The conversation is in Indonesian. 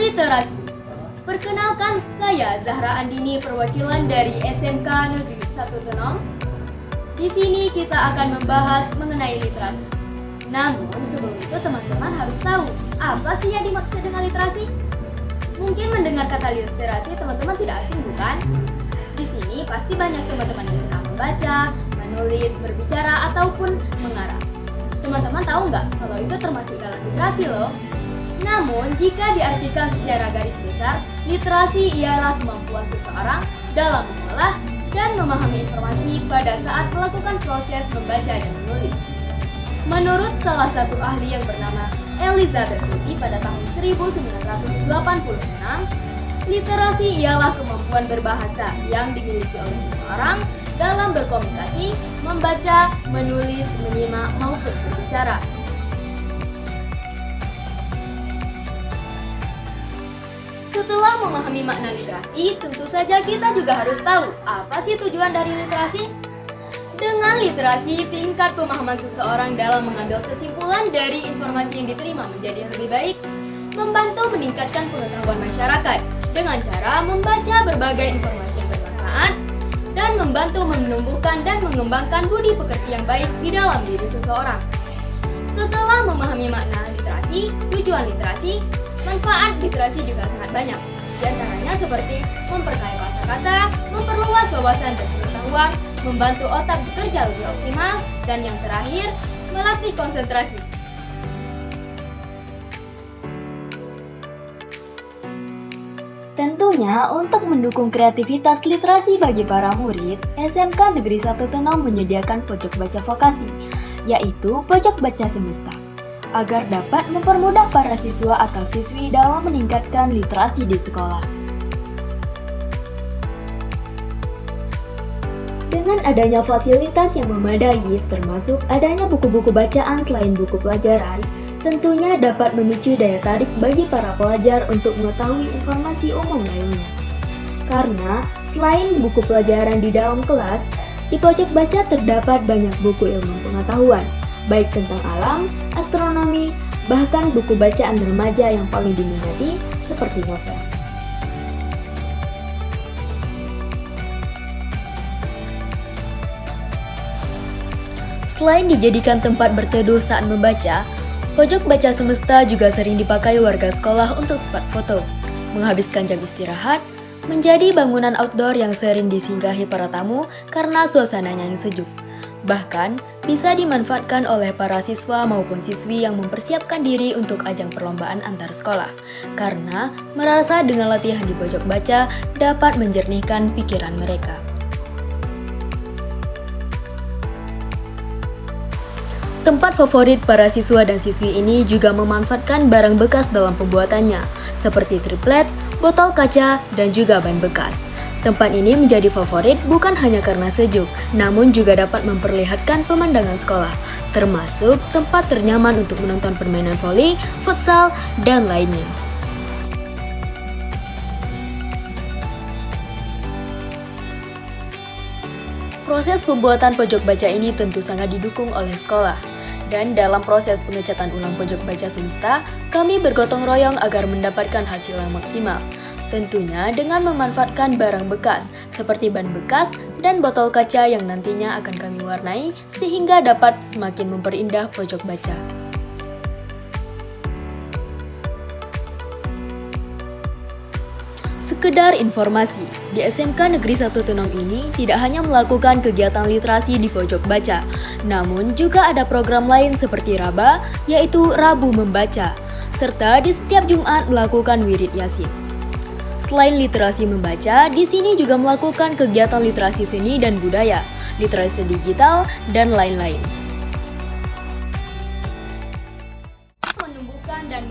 Literasi. Perkenalkan, saya Zahra Andini, perwakilan dari SMK Negeri 1 Tenong. Di sini kita akan membahas mengenai literasi. Namun sebelum itu teman-teman harus tahu apa sih yang dimaksud dengan literasi? Mungkin mendengar kata literasi teman-teman tidak asing, bukan? Di sini pasti banyak teman-teman yang suka membaca, menulis, berbicara, ataupun mengarang. Teman-teman tahu nggak kalau itu termasuk dalam literasi loh? Namun, jika diartikan secara garis besar, literasi ialah kemampuan seseorang dalam mengolah dan memahami informasi pada saat melakukan proses membaca dan menulis. Menurut salah satu ahli yang bernama Elizabeth Luty pada tahun 1986, literasi ialah kemampuan berbahasa yang dimiliki oleh seseorang dalam berkomunikasi, membaca, menulis, menyimak, maupun berbicara. Setelah memahami makna literasi, tentu saja kita juga harus tahu apa sih tujuan dari literasi. Dengan literasi, tingkat pemahaman seseorang dalam mengambil kesimpulan dari informasi yang diterima menjadi lebih baik, membantu meningkatkan pengetahuan masyarakat dengan cara membaca berbagai informasi yang bermanfaat, dan membantu menumbuhkan dan mengembangkan budi pekerti yang baik di dalam diri seseorang. Setelah memahami makna literasi, tujuan literasi, manfaat literasi juga sangat banyak. Di antaranya seperti memperkaya kosakata, memperluas wawasan dan pengetahuan, membantu otak bekerja lebih optimal, dan yang terakhir, melatih konsentrasi. Tentunya untuk mendukung kreativitas literasi bagi para murid, SMK Negeri 1 Tenong menyediakan pojok baca vokasi, yaitu pojok baca semesta, agar dapat mempermudah para siswa atau siswi dalam meningkatkan literasi di sekolah. Dengan adanya fasilitas yang memadai, termasuk adanya buku-buku bacaan selain buku pelajaran, tentunya dapat memicu daya tarik bagi para pelajar untuk mengetahui informasi umum lainnya. Karena selain buku pelajaran di dalam kelas, di pojok baca terdapat banyak buku ilmu pengetahuan, baik tentang alam, astronomi, bahkan buku bacaan remaja yang paling diminati seperti novel. Selain dijadikan tempat berteduh saat membaca, pojok baca semesta juga sering dipakai warga sekolah untuk spot foto, menghabiskan jam istirahat, menjadi bangunan outdoor yang sering disinggahi para tamu karena suasananya yang sejuk. Bahkan, bisa dimanfaatkan oleh para siswa maupun siswi yang mempersiapkan diri untuk ajang perlombaan antar sekolah, karena merasa dengan latihan di pojok baca dapat menjernihkan pikiran mereka. Tempat favorit para siswa dan siswi ini juga memanfaatkan barang bekas dalam pembuatannya, seperti triplet, botol kaca, dan juga ban bekas. Tempat ini menjadi favorit bukan hanya karena sejuk, namun juga dapat memperlihatkan pemandangan sekolah, termasuk tempat ternyaman untuk menonton permainan voli, futsal, dan lainnya. Proses pembuatan pojok baca ini tentu sangat didukung oleh sekolah. Dan dalam proses pengecatan ulang pojok baca semesta, kami bergotong royong agar mendapatkan hasil yang maksimal. Tentunya dengan memanfaatkan barang bekas, seperti ban bekas dan botol kaca yang nantinya akan kami warnai sehingga dapat semakin memperindah pojok baca. Sekedar informasi, di SMK Negeri 1 Tenong ini tidak hanya melakukan kegiatan literasi di pojok baca, namun juga ada program lain seperti Raba, yaitu Rabu Membaca, serta di setiap Jumat melakukan wirid Yasin. Selain literasi membaca, di sini juga melakukan kegiatan literasi seni dan budaya, literasi digital, dan lain-lain. Menumbuhkan dan